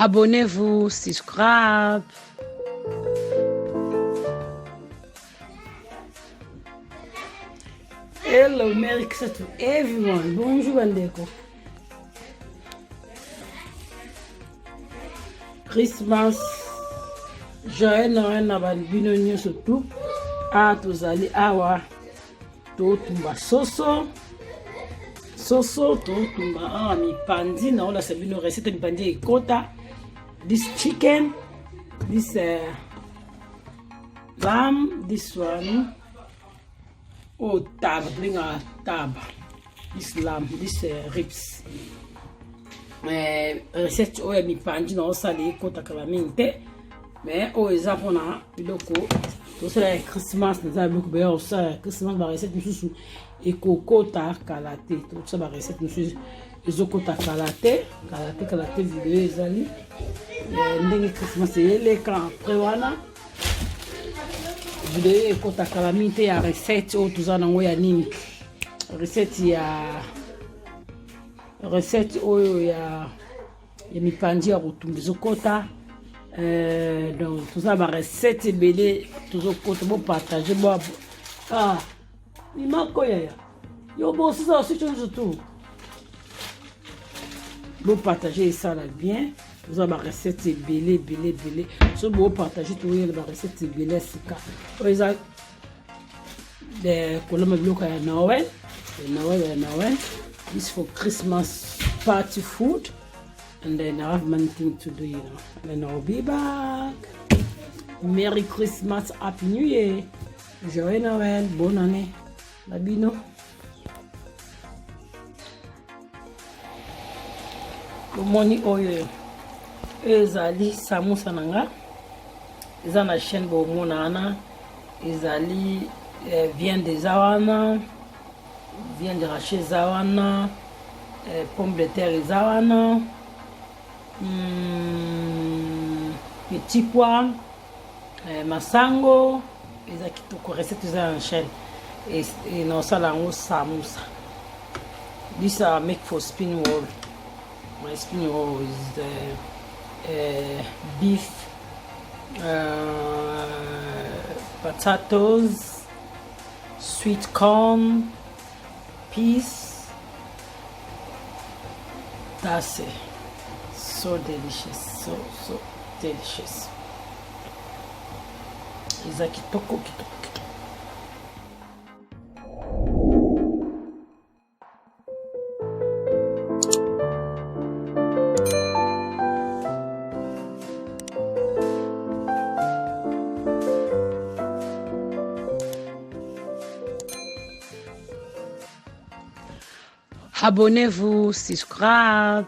Abonnez-vous, subscribe. Hello, Merry Christmas to everyone. Bonjour, Bandeko. Christmas. Joyeux Noël na bino nyonso tu. Tozali awa. Totumba soso. Totumba mipandi na ola sabino recette mipandi ekota. This chicken, this lamb, this one. Oh, tab, bring a tab. This lamb, this ribs. Recette oya mipandi na osali ekota kalaminte. Mais au exemple na biloko to sala Christmas na biloko be osa Christmas ba recette mususu ekokota kalate to sala ba recette mususu ezokota kalate video ezali ndenge Christmas eleka après wana video ekota kalamite ya recette o tuzana ngo ya nini recette oyo ya mipandi ya kutumbizo kota. Donc tout ça va recette belé toujours côté bon partager bon il manque quoi yo bon c'est ça aussi tout bon partager ça là bien tout ça va recette belé so bon partager tout la recette belé c'est ça oisa de koloma bloka ya Noël this for Christmas party food. And then I have many things to do, you know. And I'll be back. Merry Christmas, Happy New Year. Joyeux Noël, bonne année. Labino. Moni oyo. Ezali samusa nanga. Eza na chaîne bo monana. Ezali viande de zawana. Viande de raché zawana. Pomme de terre zawana. Petit pois, masango, eza kitoko recette za en chaîne et non sala ngo samusa. This make for spin roll. My spin roll is the beef, potatoes, sweet corn, peas. That's it. So delicious, so delicious. Iza kitoko. Abonnez-vous, subscribe.